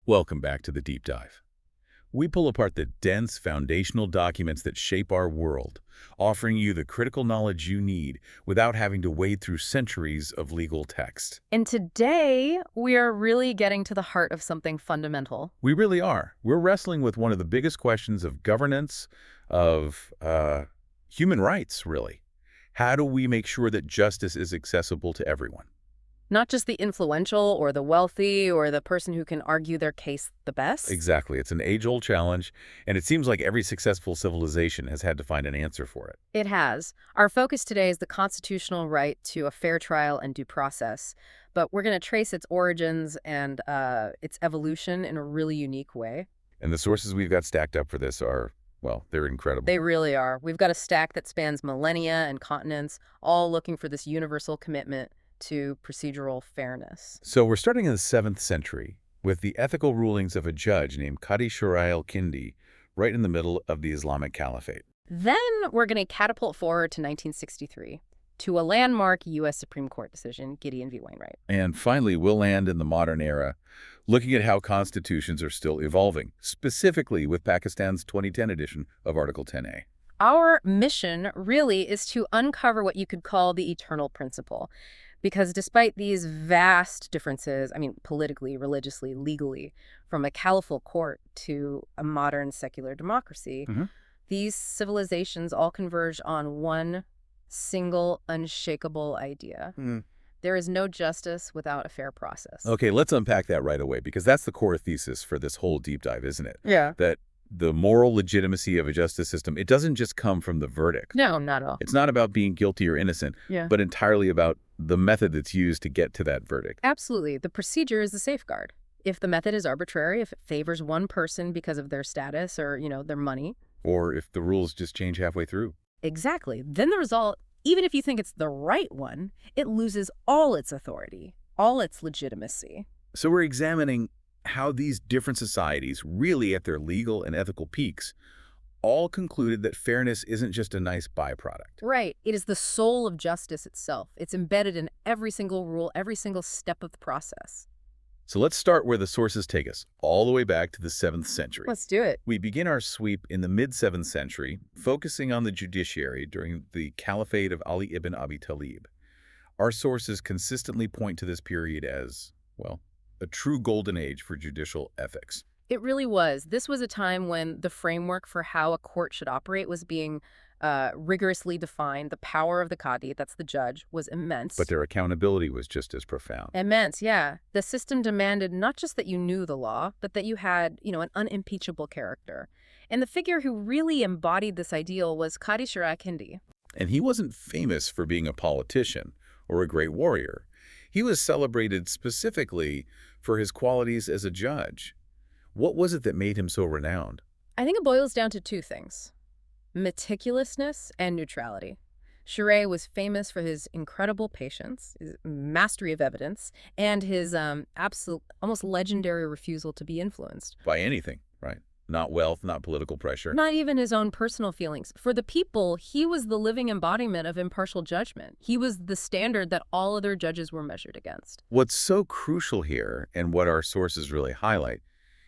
Welcome back to the Deep Dive. We pull apart the dense foundational documents that shape our world, offering you the critical knowledge you need without having to wade through centuries of legal text. And today, we are really getting to the heart of something fundamental. We really are. We're wrestling with one of the biggest questions of governance, of human rights, really. How do we make sure that justice is accessible to everyone? Not just the influential or the wealthy or the person who can argue their case the best. Exactly. It's an age-old challenge, and it seems like every successful civilization has had to find an answer for it. It has. Our focus today is the constitutional right to a fair trial and due process, but we're going to trace its origins and its evolution in a really unique way. And the sources we've got stacked up for this are, well, they're incredible. They really are. We've got a stack that spans millennia and continents, all looking for this universal commitment to procedural fairness. So we're starting in the 7th century with the ethical rulings of a judge named Qadi Shurayh al-Kindi right in the middle of the Islamic Caliphate. Then we're going to catapult forward to 1963 to a landmark U.S. Supreme Court decision, Gideon v. Wainwright. And finally, we'll land in the modern era, looking at how constitutions are still evolving, specifically with Pakistan's 2010 edition of Article 10A. Our mission really is to uncover what you could call the eternal principle. Because despite these vast differences, politically, religiously, legally, from a caliphal court to a modern secular democracy, these civilizations all converge on one single, unshakable idea. There is no justice without a fair process. Okay, let's unpack that right away, because that's the core thesis for this whole deep dive, isn't it? Yeah. That the moral legitimacy of a justice system, it doesn't just come from the verdict. No, not at all. It's not about being guilty or innocent, but entirely about the method that's used to get to that verdict. Absolutely. The procedure is the safeguard. If the method is arbitrary, if it favors one person because of their status or, their money. Or if the rules just change halfway through. Exactly. Then the result, even if you think it's the right one, it loses all its authority, all its legitimacy. So we're examining how these different societies, really at their legal and ethical peaks, all concluded that fairness isn't just a nice byproduct. Right. It is the soul of justice itself. It's embedded in every single rule, every single step of the process. So let's start where the sources take us, all the way back to the 7th century. Let's do it. We begin our sweep in the mid-7th century, focusing on the judiciary during the Caliphate of Ali ibn Abi Talib. Our sources consistently point to this period as, well, a true golden age for judicial ethics. It really was. This was a time when the framework for how a court should operate was being rigorously defined. The power of the Qadi, that's the judge, was immense. But their accountability was just as profound. Immense, yeah. The system demanded not just that you knew the law, but that you had, an unimpeachable character. And the figure who really embodied this ideal was Qadi Shurayh al-Kindi. And he wasn't famous for being a politician or a great warrior. He was celebrated specifically for his qualities as a judge. What was it that made him so renowned? I think it boils down to two things: meticulousness and neutrality. Shurayh was famous for his incredible patience, his mastery of evidence, and his absolute, almost legendary refusal to be influenced. By anything, right? Not wealth, not political pressure. Not even his own personal feelings. For the people, he was the living embodiment of impartial judgment. He was the standard that all other judges were measured against. What's so crucial here, and what our sources really highlight,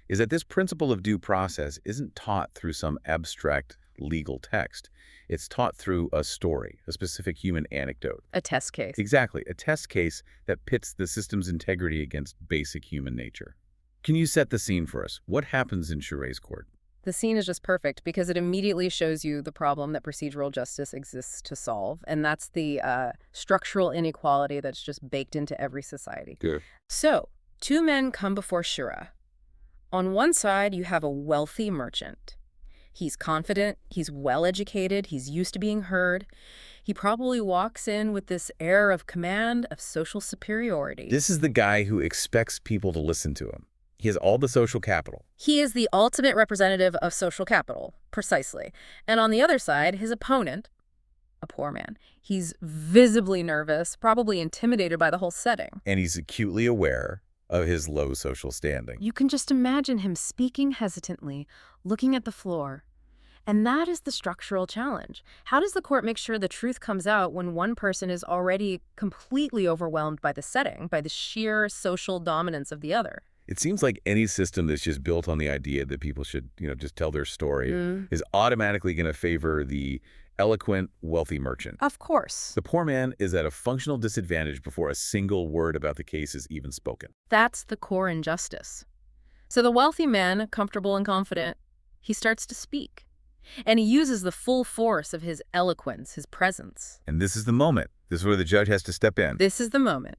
is that this principle of due process isn't taught through some abstract legal text. It's taught through a story, a specific human anecdote. A test case. Exactly, a test case that pits the system's integrity against basic human nature. Can you set the scene for us? What happens in Shurayh's court? The scene is just perfect because it immediately shows you the problem that procedural justice exists to solve, and that's the structural inequality that's just baked into every society. Good. So, two men come before Shurayh. On one side, you have a wealthy merchant. He's confident, he's well-educated, he's used to being heard. He probably walks in with this air of command, of social superiority. This is the guy who expects people to listen to him. He has all the social capital. He is the ultimate representative of social capital, precisely. And on the other side, his opponent, a poor man. He's visibly nervous, probably intimidated by the whole setting. And he's acutely aware of his low social standing. You can just imagine him speaking hesitantly, looking at the floor. And that is the structural challenge. How does the court make sure the truth comes out when one person is already completely overwhelmed by the setting, by the sheer social dominance of the other? It seems like any system that's just built on the idea that people should, just tell their story is automatically going to favor the eloquent, wealthy merchant. Of course. The poor man is at a functional disadvantage before a single word about the case is even spoken. That's the core injustice. So the wealthy man, comfortable and confident, he starts to speak. And he uses the full force of his eloquence, his presence. And this is the moment. This is where the judge has to step in. This is the moment.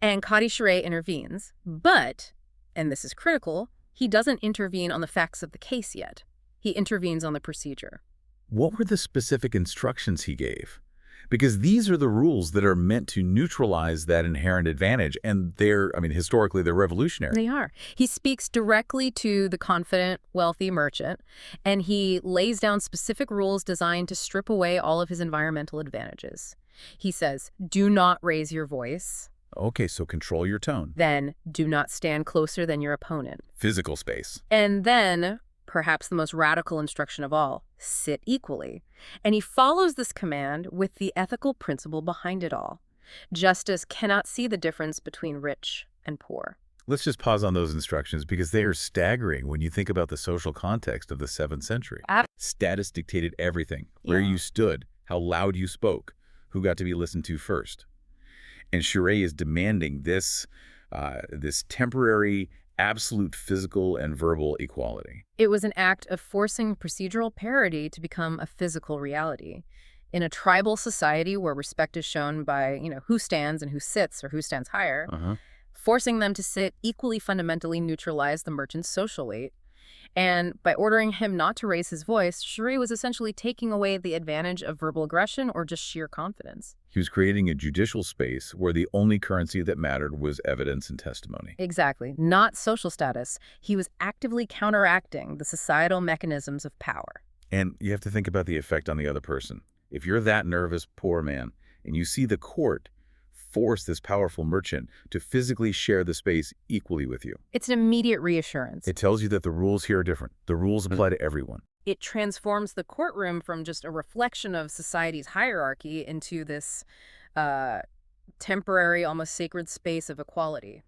And Qadi Shurayh intervenes, but, and this is critical, he doesn't intervene on the facts of the case yet. He intervenes on the procedure. What were the specific instructions he gave? Because these are the rules that are meant to neutralize that inherent advantage, and historically, they're revolutionary. They are. He speaks directly to the confident, wealthy merchant, and he lays down specific rules designed to strip away all of his environmental advantages. He says, do not raise your voice. Okay, so control your tone. Then, do not stand closer than your opponent. Physical space. And then, perhaps the most radical instruction of all, sit equally. And he follows this command with the ethical principle behind it all. Justice cannot see the difference between rich and poor. Let's just pause on those instructions because they are staggering when you think about the social context of the 7th century. Status dictated everything. Where you stood, how loud you spoke, who got to be listened to first. And Shurayh is demanding this temporary, absolute physical and verbal equality. It was an act of forcing procedural parity to become a physical reality. In a tribal society where respect is shown by, who stands and who sits or who stands higher, forcing them to sit equally fundamentally neutralized the merchant's social weight. And by ordering him not to raise his voice, Shurayh was essentially taking away the advantage of verbal aggression or just sheer confidence. He was creating a judicial space where the only currency that mattered was evidence and testimony. Exactly. Not social status. He was actively counteracting the societal mechanisms of power. And you have to think about the effect on the other person. If you're that nervous, poor man, and you see the court force this powerful merchant to physically share the space equally with you, it's an immediate reassurance. It tells you that the rules here are different. The rules apply to everyone. It transforms the courtroom from just a reflection of society's hierarchy into this temporary, almost sacred space of equality.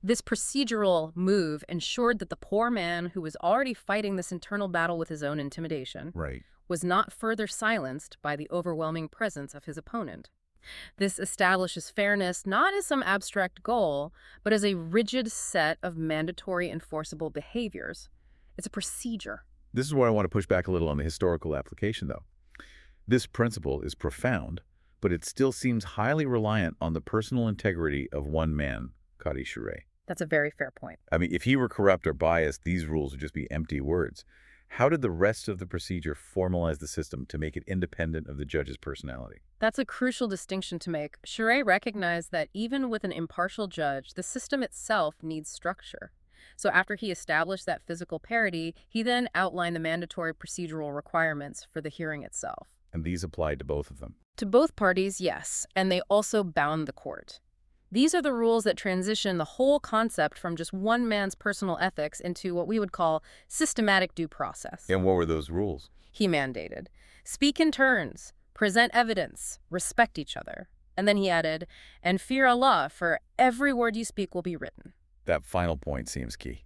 This procedural move ensured that the poor man, who was already fighting this internal battle with his own intimidation, was not further silenced by the overwhelming presence of his opponent. This establishes fairness not as some abstract goal, but as a rigid set of mandatory enforceable behaviors. It's a procedure. This is where I want to push back a little on the historical application, though. This principle is profound, but it still seems highly reliant on the personal integrity of one man, Qadi Shurayh. That's a very fair point. If he were corrupt or biased, these rules would just be empty words. How did the rest of the procedure formalize the system to make it independent of the judge's personality? That's a crucial distinction to make. Shurayh recognized that even with an impartial judge, the system itself needs structure. So after he established that physical parity, he then outlined the mandatory procedural requirements for the hearing itself. And these applied to both of them? To both parties, yes, and they also bound the court. These are the rules that transition the whole concept from just one man's personal ethics into what we would call systematic due process. And what were those rules? He mandated, speak in turns, present evidence, respect each other. And then he added, and fear Allah, for every word you speak will be written. That final point seems key.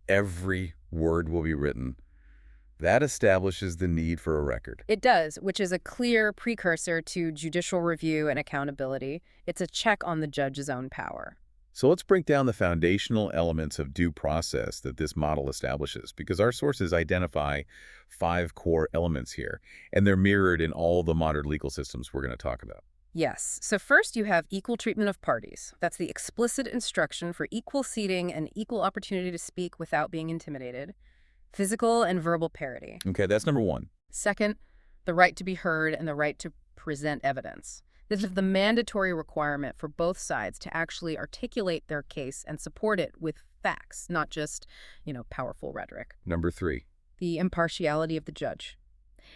Every word will be written. That establishes the need for a record. It does, which is a clear precursor to judicial review and accountability. It's a check on the judge's own power. So let's break down the foundational elements of due process that this model establishes, because our sources identify 5 core elements here, and they're mirrored in all the modern legal systems we're going to talk about. Yes. So first you have equal treatment of parties. That's the explicit instruction for equal seating and equal opportunity to speak without being intimidated. Physical and verbal parity. Okay, that's number 1. Second, the right to be heard and the right to present evidence. This is the mandatory requirement for both sides to actually articulate their case and support it with facts, not just, powerful rhetoric. Number 3. The impartiality of the judge.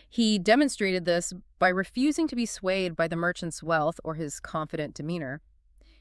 He demonstrated this by refusing to be swayed by the merchant's wealth or his confident demeanor.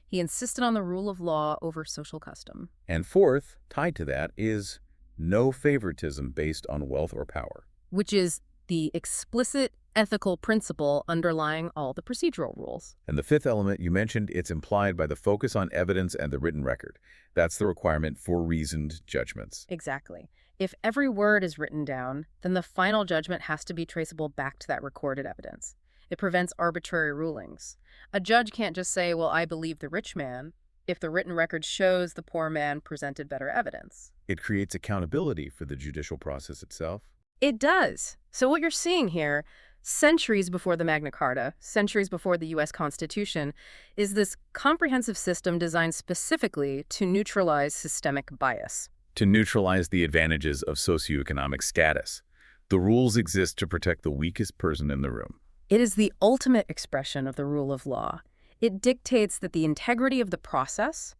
He insisted on the rule of law over social custom. And fourth, tied to that, is no favoritism based on wealth or power. Which is the explicit ethical principle underlying all the procedural rules. And the fifth element, you mentioned it's implied by the focus on evidence and the written record. That's the requirement for reasoned judgments. Exactly. If every word is written down, then the final judgment has to be traceable back to that recorded evidence. It prevents arbitrary rulings. A judge can't just say, well, I believe the rich man, if the written record shows the poor man presented better evidence. It creates accountability for the judicial process itself. It does. So what you're seeing here, centuries before the Magna Carta, centuries before the U.S. Constitution, is this comprehensive system designed specifically to neutralize systemic bias. To neutralize the advantages of socioeconomic status. The rules exist to protect the weakest person in the room. It is the ultimate expression of the rule of law. It dictates that the integrity of the process,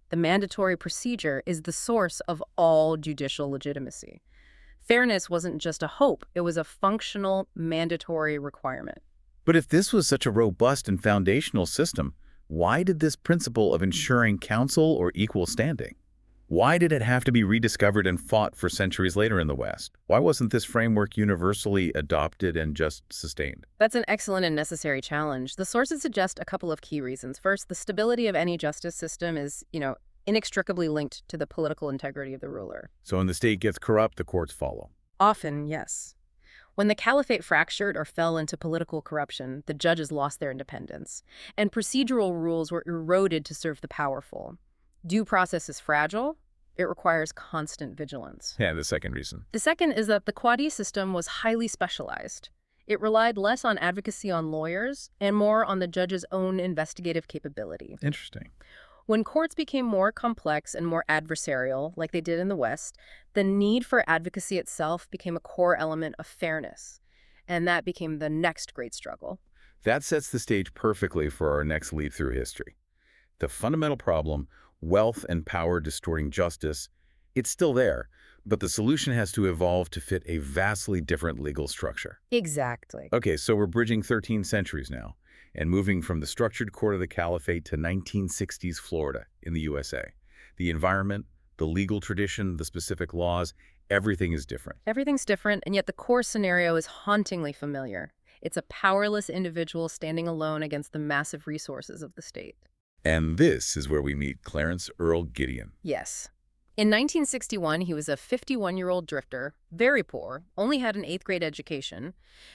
the mandatory procedure, is the source of all judicial legitimacy. Fairness wasn't just a hope, it was a functional, mandatory requirement. But if this was such a robust and foundational system, why did this principle of ensuring counsel or equal standing? Why did it have to be rediscovered and fought for centuries later in the West? Why wasn't this framework universally adopted and just sustained? That's an excellent and necessary challenge. The sources suggest a couple of key reasons. First, the stability of any justice system is, inextricably linked to the political integrity of the ruler. So when the state gets corrupt, the courts follow. Often, yes. When the caliphate fractured or fell into political corruption, the judges lost their independence, and procedural rules were eroded to serve the powerful. Due process is fragile. It requires constant vigilance. Yeah, the second reason. The second is that the Qadi system was highly specialized. It relied less on advocacy on lawyers and more on the judge's own investigative capability. Interesting. When courts became more complex and more adversarial, like they did in the West, the need for advocacy itself became a core element of fairness. And that became the next great struggle. That sets the stage perfectly for our next leap through history. The fundamental problem, wealth and power distorting justice, it's still there, but the solution has to evolve to fit a vastly different legal structure. Exactly. Okay, so we're bridging 13 centuries now, and moving from the structured court of the caliphate to 1960s Florida in the USA. The environment, the legal tradition, the specific laws, everything is different. Everything's different, and yet the core scenario is hauntingly familiar. It's a powerless individual standing alone against the massive resources of the state. And this is where we meet Clarence Earl Gideon. Yes. In 1961, he was a 51-year-old drifter, very poor, only had an 8th grade education,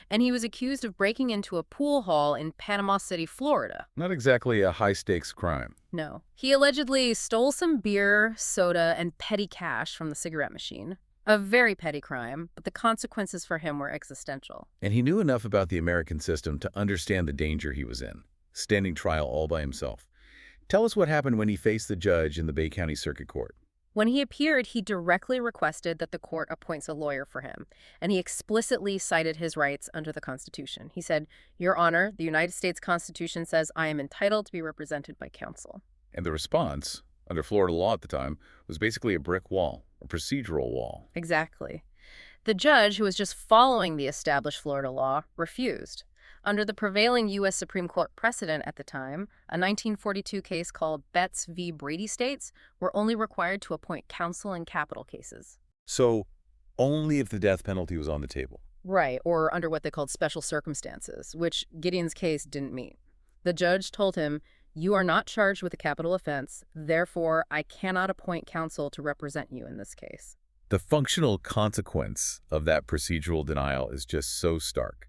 and he was accused of breaking into a pool hall in Panama City, Florida. Not exactly a high-stakes crime. No. He allegedly stole some beer, soda, and petty cash from the cigarette machine. A very petty crime, but the consequences for him were existential. And he knew enough about the American system to understand the danger he was in, standing trial all by himself. Tell us what happened when he faced the judge in the Bay County Circuit Court. When he appeared, he directly requested that the court appoints a lawyer for him, and he explicitly cited his rights under the Constitution. He said, "Your Honor, the United States Constitution says I am entitled to be represented by counsel." And the response, under Florida law at the time, was basically a brick wall, a procedural wall. Exactly. The judge, who was just following the established Florida law, refused. Under the prevailing U.S. Supreme Court precedent at the time, a 1942 case called Betts v. Brady states were only required to appoint counsel in capital cases. So, only if the death penalty was on the table. Right, or under what they called special circumstances, which Gideon's case didn't meet. The judge told him, "You are not charged with a capital offense, therefore I cannot appoint counsel to represent you in this case." The functional consequence of that procedural denial is just so stark.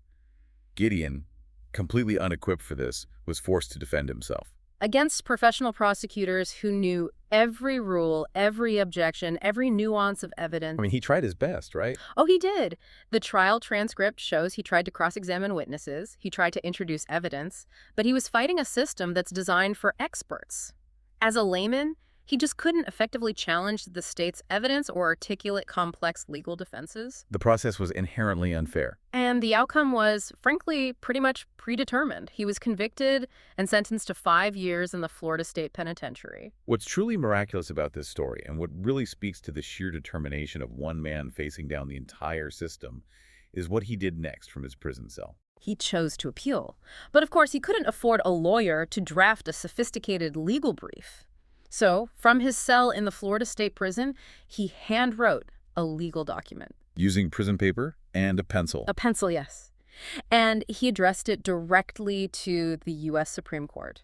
Gideon, completely unequipped for this, was forced to defend himself. Against professional prosecutors who knew every rule, every objection, every nuance of evidence. I mean, he tried his best, right? Oh, he did. The trial transcript shows he tried to cross-examine witnesses, he tried to introduce evidence, but he was fighting a system that's designed for experts. As a layman, he just couldn't effectively challenge the state's evidence or articulate complex legal defenses. The process was inherently unfair. And the outcome was, frankly, pretty much predetermined. He was convicted and sentenced to 5 years in the Florida State Penitentiary. What's truly miraculous about this story, and what really speaks to the sheer determination of one man facing down the entire system, is what he did next from his prison cell. He chose to appeal. But of course, he couldn't afford a lawyer to draft a sophisticated legal brief. So, from his cell in the Florida State Prison, he handwrote a legal document. Using prison paper And a pencil. A pencil, yes. And he addressed it directly to the U.S. Supreme Court.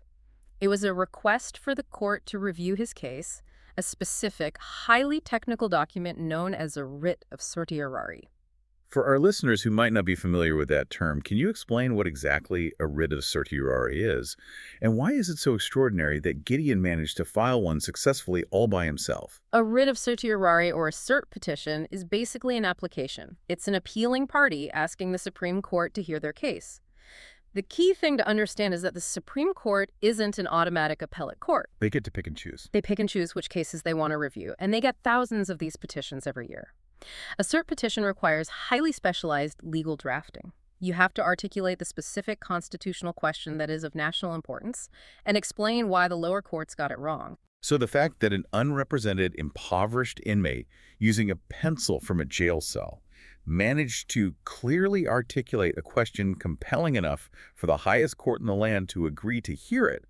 It was a request for the court to review his case, a specific, highly technical document known as a writ of certiorari. For our listeners who might not be familiar with that term, can you explain what exactly a writ of certiorari is? And why is it so extraordinary that Gideon managed to file one successfully all by himself? A writ of certiorari, or a cert petition, is basically an application. It's an appealing party asking the Supreme Court to hear their case. The key thing to understand is that the Supreme Court isn't an automatic appellate court. They get to pick and choose. They pick and choose which cases they want to review, and they get thousands of these petitions every year. A cert petition requires highly specialized legal drafting. You have to articulate the specific constitutional question that is of national importance and explain why the lower courts got it wrong. So the fact that an unrepresented, impoverished inmate using a pencil from a jail cell managed to clearly articulate a question compelling enough for the highest court in the land to agree to hear it,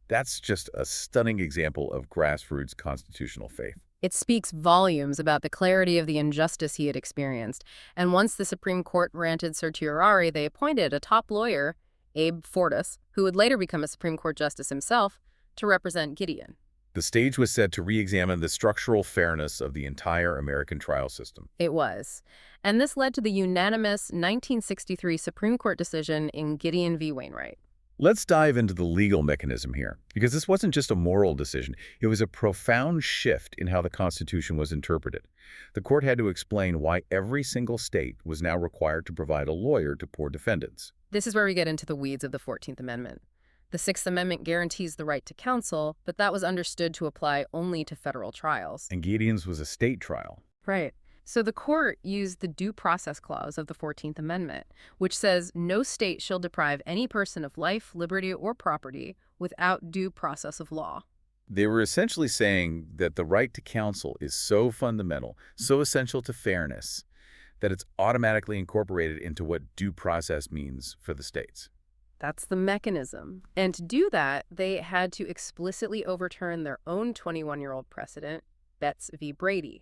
that's just a stunning example of grassroots constitutional faith. It speaks volumes about the clarity of the injustice he had experienced. And once the Supreme Court granted certiorari, they appointed a top lawyer, Abe Fortas, who would later become a Supreme Court justice himself, to represent Gideon. The stage was set to re-examine the structural fairness of the entire American trial system. It was. And this led to the unanimous 1963 Supreme Court decision in Gideon v. Wainwright. Let's dive into the legal mechanism here, because this wasn't just a moral decision. It was a profound shift in how the Constitution was interpreted. The court had to explain why every single state was now required to provide a lawyer to poor defendants. This is where we get into the weeds of the 14th Amendment. The Sixth Amendment guarantees the right to counsel, but that was understood to apply only to federal trials. And Gideon's was a state trial. Right. So the court used the Due Process Clause of the 14th Amendment, which says no state shall deprive any person of life, liberty, or property without due process of law. They were essentially saying that the right to counsel is so fundamental, so essential to fairness, that it's automatically incorporated into what due process means for the states. That's the mechanism. And to do that, they had to explicitly overturn their own 21-year-old precedent, Betts v. Brady.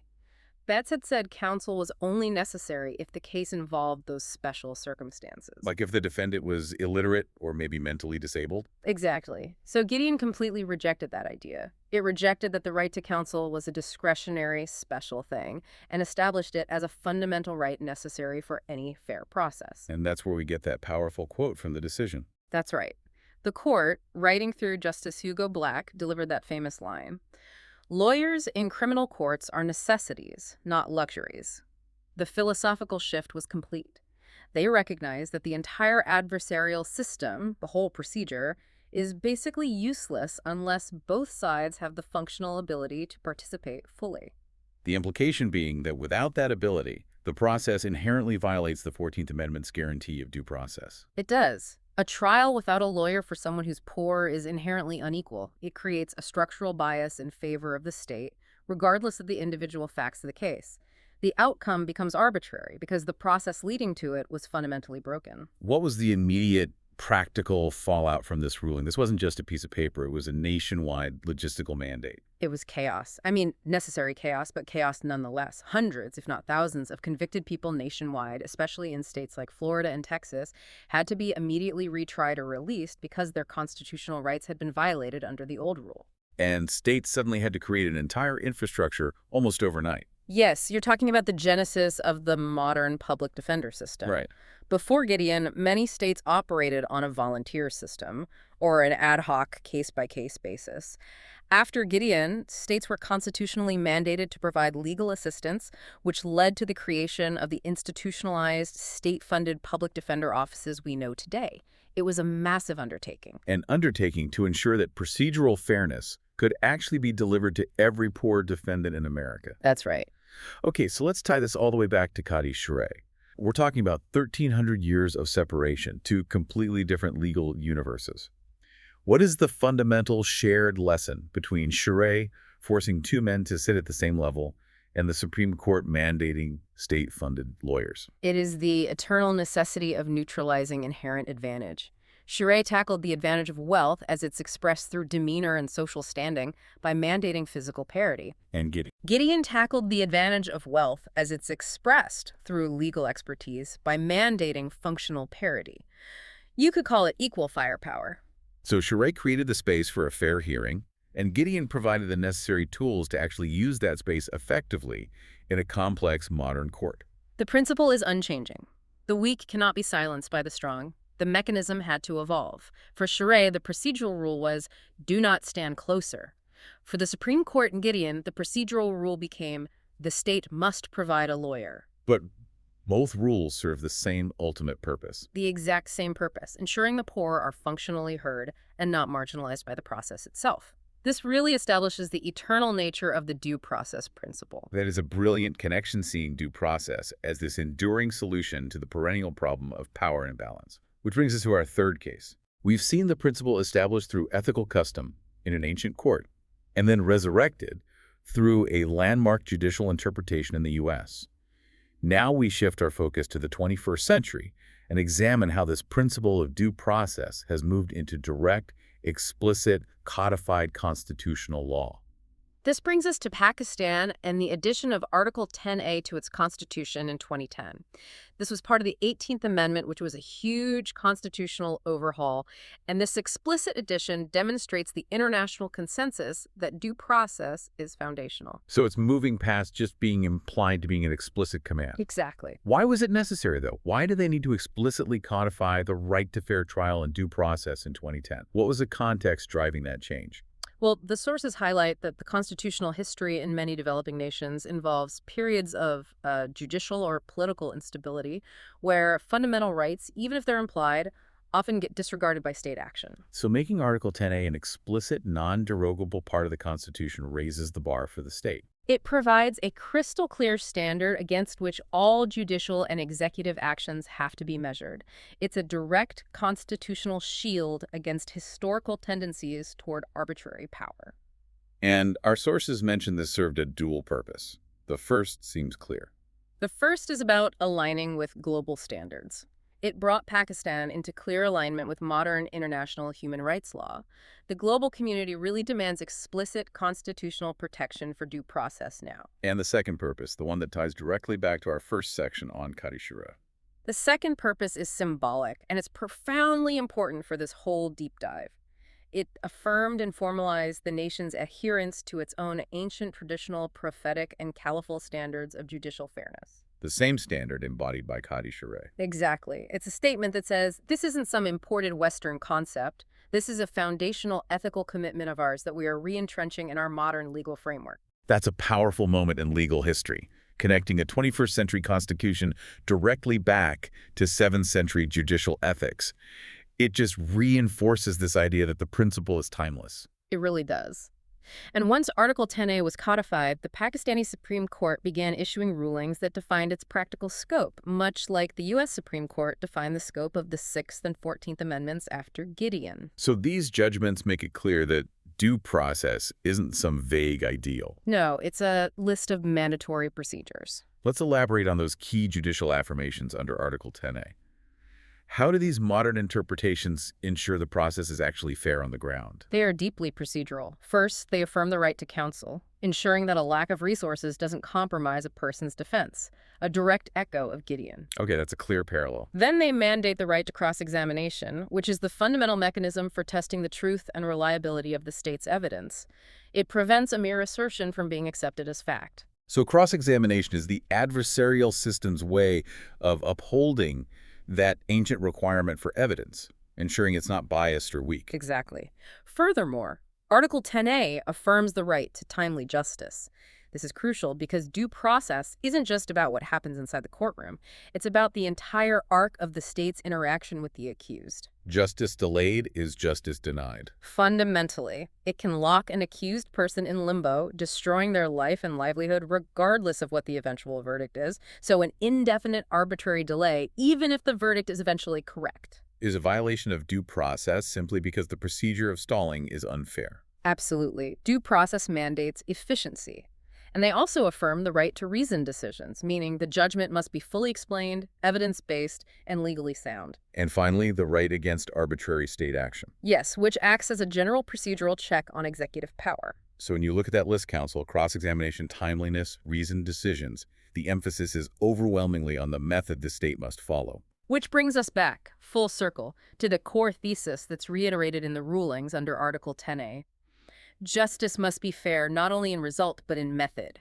Betts had said counsel was only necessary if the case involved those special circumstances. Like if the defendant was illiterate or maybe mentally disabled? Exactly. So Gideon completely rejected that idea. It rejected that the right to counsel was a discretionary, special thing and established it as a fundamental right necessary for any fair process. And that's where we get that powerful quote from the decision. That's right. The court, writing through Justice Hugo Black, delivered that famous line: "Lawyers in criminal courts are necessities, not luxuries." The philosophical shift was complete. They recognized that the entire adversarial system, the whole procedure, is basically useless unless both sides have the functional ability to participate fully. The implication being that without that ability, the process inherently violates the 14th Amendment's guarantee of due process. It does. A trial without a lawyer for someone who's poor is inherently unequal. It creates a structural bias in favor of the state, regardless of the individual facts of the case. The outcome becomes arbitrary because the process leading to it was fundamentally broken. What was the immediate practical fallout from this ruling? This wasn't just a piece of paper. It was a nationwide logistical mandate. It was chaos. I mean, necessary chaos, but chaos nonetheless. Hundreds, if not thousands, of convicted people nationwide, especially in states like Florida and Texas, had to be immediately retried or released because their constitutional rights had been violated under the old rule. And states suddenly had to create an entire infrastructure almost overnight. Yes, you're talking about the genesis of the modern public defender system. Right. Before Gideon, many states operated on a volunteer system or an ad hoc case-by-case basis. After Gideon, states were constitutionally mandated to provide legal assistance, which led to the creation of the institutionalized, state-funded public defender offices we know today. It was a massive undertaking. An undertaking to ensure that procedural fairness could actually be delivered to every poor defendant in America. That's right. Okay, so let's tie this all the way back to Qadi Shurayh. We're talking about 1,300 years of separation, two completely different legal universes. What is the fundamental shared lesson between Shurayh forcing two men to sit at the same level and the Supreme Court mandating state-funded lawyers? It is the eternal necessity of neutralizing inherent advantage. Shurayh tackled the advantage of wealth as it's expressed through demeanor and social standing by mandating physical parity. And Gideon. Gideon tackled the advantage of wealth as it's expressed through legal expertise by mandating functional parity. You could call it equal firepower. So Shurayh created the space for a fair hearing, and Gideon provided the necessary tools to actually use that space effectively in a complex modern court. The principle is unchanging. The weak cannot be silenced by the strong. The mechanism had to evolve. For Shurayh, the procedural rule was, do not stand closer. For the Supreme Court in Gideon, the procedural rule became, the state must provide a lawyer. But both rules serve the same ultimate purpose. The exact same purpose, ensuring the poor are functionally heard and not marginalized by the process itself. This really establishes the eternal nature of the due process principle. That is a brilliant connection seeing due process as this enduring solution to the perennial problem of power imbalance. Which brings us to our third case. We've seen the principle established through ethical custom in an ancient court, and then resurrected through a landmark judicial interpretation in the U.S. Now we shift our focus to the 21st century and examine how this principle of due process has moved into direct, explicit, codified constitutional law. This brings us to Pakistan and the addition of Article 10A to its constitution in 2010. This was part of the 18th Amendment, which was a huge constitutional overhaul, and this explicit addition demonstrates the international consensus that due process is foundational. So it's moving past just being implied to being an explicit command. Exactly. Why was it necessary, though? Why do they need to explicitly codify the right to fair trial and due process in 2010? What was the context driving that change? Well, the sources highlight that the constitutional history in many developing nations involves periods of judicial or political instability where fundamental rights, even if they're implied, often get disregarded by state action. So making Article 10A an explicit, non-derogable part of the Constitution raises the bar for the state. It provides a crystal clear standard against which all judicial and executive actions have to be measured. It's a direct constitutional shield against historical tendencies toward arbitrary power. And our sources mention this served a dual purpose. The first seems clear. The first is about aligning with global standards. It brought Pakistan into clear alignment with modern international human rights law. The global community really demands explicit constitutional protection for due process now. And the second purpose, the one that ties directly back to our first section on Qadi Shurayh. The second purpose is symbolic, and it's profoundly important for this whole deep dive. It affirmed and formalized the nation's adherence to its own ancient, traditional, prophetic, and caliphal standards of judicial fairness. The same standard embodied by Qadi Shurayh. Exactly. It's a statement that says, this isn't some imported Western concept. This is a foundational ethical commitment of ours that we are re-entrenching in our modern legal framework. That's a powerful moment in legal history, connecting a 21st century constitution directly back to 7th century judicial ethics. It just reinforces this idea that the principle is timeless. It really does. And once Article 10A was codified, the Pakistani Supreme Court began issuing rulings that defined its practical scope, much like the U.S. Supreme Court defined the scope of the 6th and 14th Amendments after Gideon. So these judgments make it clear that due process isn't some vague ideal. No, it's a list of mandatory procedures. Let's elaborate on those key judicial affirmations under Article 10A. How do these modern interpretations ensure the process is actually fair on the ground? They are deeply procedural. First, they affirm the right to counsel, ensuring that a lack of resources doesn't compromise a person's defense, a direct echo of Gideon. Okay, that's a clear parallel. Then they mandate the right to cross-examination, which is the fundamental mechanism for testing the truth and reliability of the state's evidence. It prevents a mere assertion from being accepted as fact. So cross-examination is the adversarial system's way of upholding that ancient requirement for evidence, ensuring it's not biased or weak. Exactly. Furthermore, Article 10A affirms the right to timely justice. This is crucial because due process isn't just about what happens inside the courtroom. It's about the entire arc of the state's interaction with the accused. Justice delayed is justice denied. Fundamentally, it can lock an accused person in limbo, destroying their life and livelihood regardless of what the eventual verdict is. So an indefinite arbitrary delay, even if the verdict is eventually correct, is a violation of due process simply because the procedure of stalling is unfair. Absolutely. Due process mandates efficiency. And they also affirm the right to reasoned decisions, meaning the judgment must be fully explained, evidence-based, and legally sound. And finally, the right against arbitrary state action. Yes, which acts as a general procedural check on executive power. So when you look at that list, counsel, cross-examination, timeliness, reasoned decisions, the emphasis is overwhelmingly on the method the state must follow. Which brings us back, full circle, to the core thesis that's reiterated in the rulings under Article 10A. Justice must be fair not only in result but in method.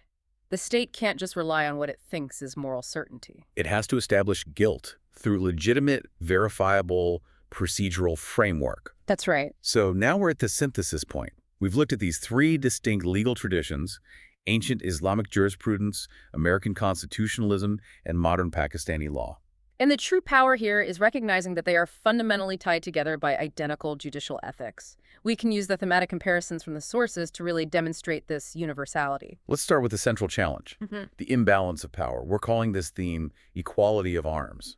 The state can't just rely on what it thinks is moral certainty. It has to establish guilt through legitimate, verifiable, procedural framework. That's right. So now we're at the synthesis point. We've looked at these three distinct legal traditions: ancient Islamic jurisprudence, American constitutionalism, and modern Pakistani law. And the true power here is recognizing that they are fundamentally tied together by identical judicial ethics. We can use the thematic comparisons from the sources to really demonstrate this universality. Let's start with the central challenge, the imbalance of power. We're calling this theme equality of arms.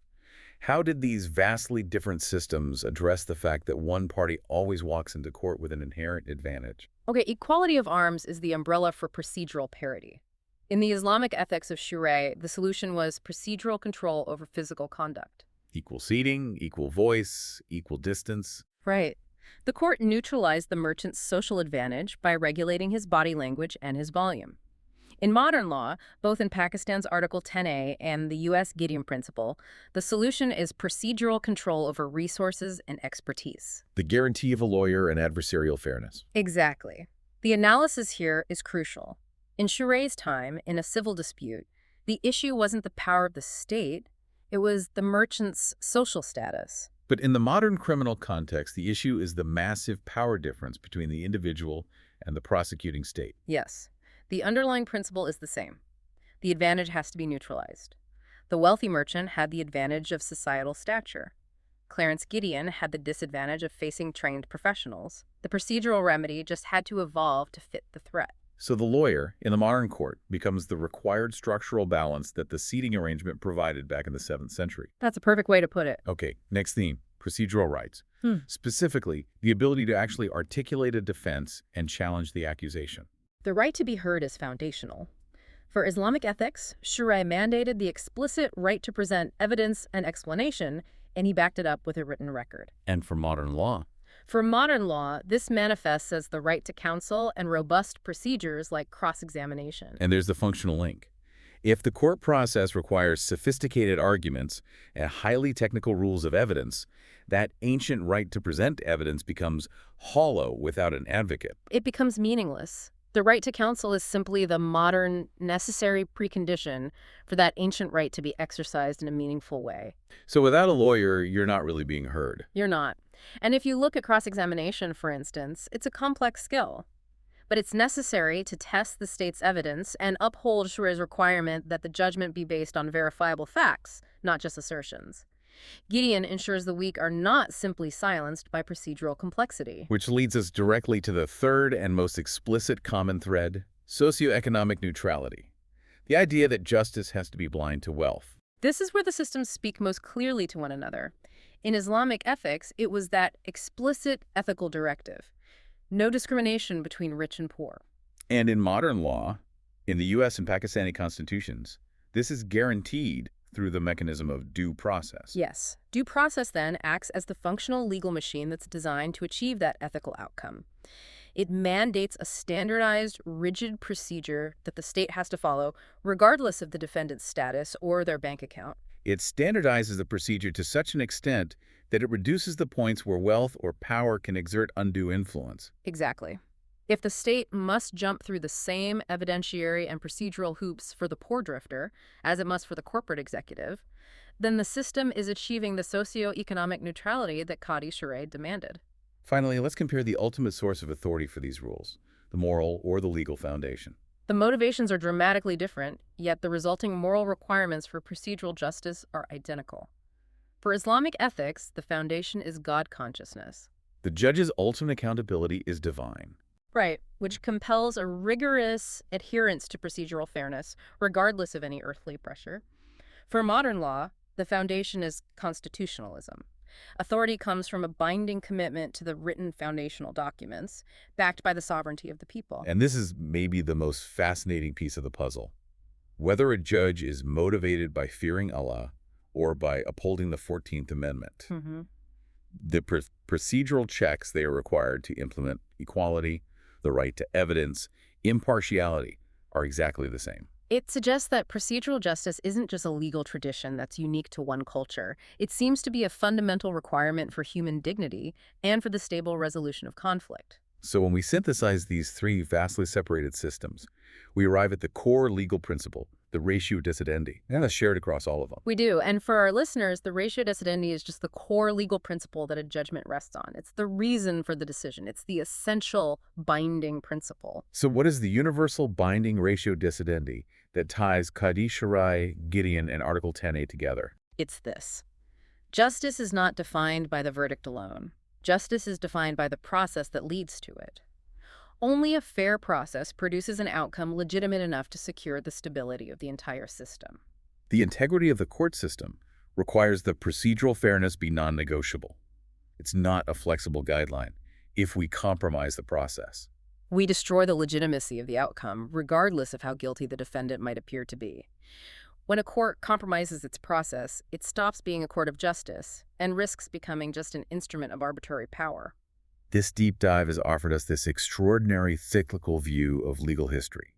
How did these vastly different systems address the fact that one party always walks into court with an inherent advantage? Okay, equality of arms is the umbrella for procedural parity. In the Islamic ethics of Shurayh, the solution was procedural control over physical conduct. Equal seating, equal voice, equal distance. Right. The court neutralized the merchant's social advantage by regulating his body language and his volume. In modern law, both in Pakistan's Article 10A and the U.S. Gideon principle, the solution is procedural control over resources and expertise. The guarantee of a lawyer and adversarial fairness. Exactly. The analysis here is crucial. In Shurayh's time, in a civil dispute, the issue wasn't the power of the state, it was the merchant's social status. But in the modern criminal context, the issue is the massive power difference between the individual and the prosecuting state. Yes. The underlying principle is the same. The advantage has to be neutralized. The wealthy merchant had the advantage of societal stature. Clarence Gideon had the disadvantage of facing trained professionals. The procedural remedy just had to evolve to fit the threat. So the lawyer, in the modern court, becomes the required structural balance that the seating arrangement provided back in the 7th century. That's a perfect way to put it. Okay, next theme, procedural rights. Specifically, the ability to actually articulate a defense and challenge the accusation. The right to be heard is foundational. For Islamic ethics, Shurayh mandated the explicit right to present evidence and explanation, and he backed it up with a written record. And for modern law? For modern law, this manifests as the right to counsel and robust procedures like cross-examination. And there's the functional link. If the court process requires sophisticated arguments and highly technical rules of evidence, that ancient right to present evidence becomes hollow without an advocate. It becomes meaningless. The right to counsel is simply the modern, necessary precondition for that ancient right to be exercised in a meaningful way. So without a lawyer, you're not really being heard. You're not. And if you look at cross-examination, for instance, it's a complex skill. But it's necessary to test the state's evidence and uphold Shurayh's requirement that the judgment be based on verifiable facts, not just assertions. Gideon ensures the weak are not simply silenced by procedural complexity. Which leads us directly to the third and most explicit common thread, socioeconomic neutrality. The idea that justice has to be blind to wealth. This is where the systems speak most clearly to one another. In Islamic ethics, it was that explicit ethical directive. No discrimination between rich and poor. And in modern law, in the U.S. and Pakistani constitutions, this is guaranteed through the mechanism of due process. Yes. Due process, then, acts as the functional legal machine that's designed to achieve that ethical outcome. It mandates a standardized, rigid procedure that the state has to follow, regardless of the defendant's status or their bank account. It standardizes the procedure to such an extent that it reduces the points where wealth or power can exert undue influence. Exactly. If the state must jump through the same evidentiary and procedural hoops for the poor drifter as it must for the corporate executive, then the system is achieving the socio-economic neutrality that Qadi Shurayh demanded. Finally, let's compare the ultimate source of authority for these rules, the moral or the legal foundation. The motivations are dramatically different, yet the resulting moral requirements for procedural justice are identical. For Islamic ethics, the foundation is God consciousness. The judge's ultimate accountability is divine. Right, which compels a rigorous adherence to procedural fairness, regardless of any earthly pressure. For modern law, the foundation is constitutionalism. Authority comes from a binding commitment to the written foundational documents, backed by the sovereignty of the people. And this is maybe the most fascinating piece of the puzzle. Whether a judge is motivated by fearing Allah or by upholding the 14th Amendment, the procedural checks they are required to implement equality, the right to evidence, impartiality are exactly the same. It suggests that procedural justice isn't just a legal tradition that's unique to one culture. It seems to be a fundamental requirement for human dignity and for the stable resolution of conflict. So when we synthesize these three vastly separated systems, we arrive at the core legal principle, the ratio decidendi, and that's shared across all of them. We do, and for our listeners, the ratio decidendi is just the core legal principle that a judgment rests on. It's the reason for the decision. It's the essential binding principle. So what is the universal binding ratio decidendi that ties Qadi Shurayh, Gideon, and Article 10a together? It's this. Justice is not defined by the verdict alone. Justice is defined by the process that leads to it. Only a fair process produces an outcome legitimate enough to secure the stability of the entire system. The integrity of the court system requires the procedural fairness be non-negotiable. It's not a flexible guideline if we compromise the process. We destroy the legitimacy of the outcome, regardless of how guilty the defendant might appear to be. When a court compromises its process, it stops being a court of justice and risks becoming just an instrument of arbitrary power. This deep dive has offered us this extraordinary cyclical view of legal history.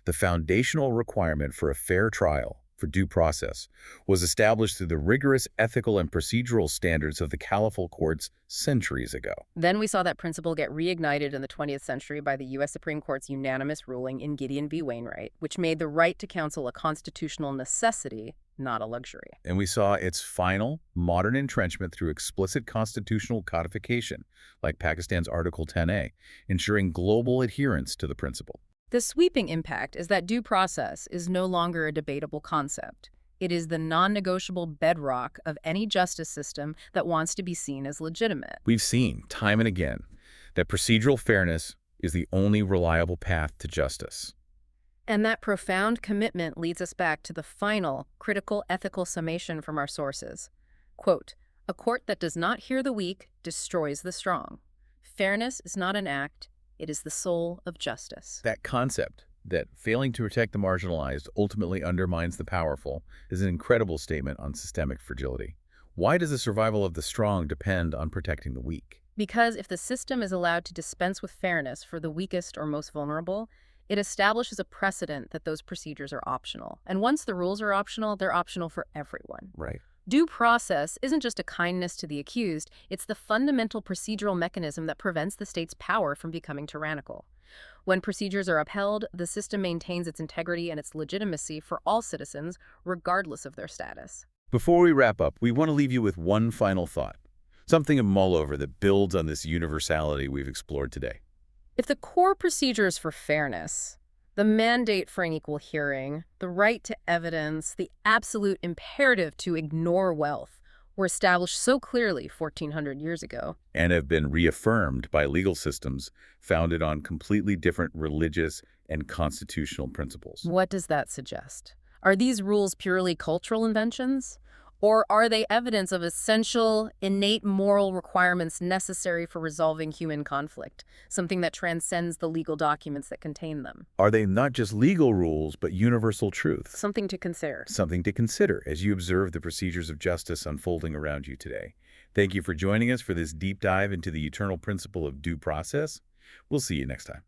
The foundational requirement for a fair trial, for due process, was established through the rigorous ethical and procedural standards of the caliphal courts centuries ago. Then we saw that principle get reignited in the 20th century by the U.S. Supreme Court's unanimous ruling in Gideon v. Wainwright, which made the right to counsel a constitutional necessity, not a luxury. And we saw its final, modern entrenchment through explicit constitutional codification, like Pakistan's Article 10a, ensuring global adherence to the principle. The sweeping impact is that due process is no longer a debatable concept. It is the non-negotiable bedrock of any justice system that wants to be seen as legitimate. We've seen, time and again, that procedural fairness is the only reliable path to justice. And that profound commitment leads us back to the final, critical ethical summation from our sources. Quote, "A court that does not hear the weak destroys the strong. Fairness is not an act, it is the soul of justice." That concept, that failing to protect the marginalized ultimately undermines the powerful, is an incredible statement on systemic fragility. Why does the survival of the strong depend on protecting the weak? Because if the system is allowed to dispense with fairness for the weakest or most vulnerable, it establishes a precedent that those procedures are optional. And once the rules are optional, they're optional for everyone. Right. Due process isn't just a kindness to the accused, it's the fundamental procedural mechanism that prevents the state's power from becoming tyrannical. When procedures are upheld, the system maintains its integrity and its legitimacy for all citizens, regardless of their status. Before we wrap up, we want to leave you with one final thought, something to mull over that builds on this universality we've explored today. If the core procedures for fairness, the mandate for an equal hearing, the right to evidence, the absolute imperative to ignore wealth were established so clearly 1,400 years ago, And have been reaffirmed by legal systems founded on completely different religious and constitutional principles. what does that suggest? Are these rules purely cultural inventions? Or are they evidence of essential, innate moral requirements necessary for resolving human conflict, something that transcends the legal documents that contain them? Are they not just legal rules, but universal truths? Something to consider. Something to consider as you observe the procedures of justice unfolding around you today. Thank you for joining us for this deep dive into the eternal principle of due process. We'll see you next time.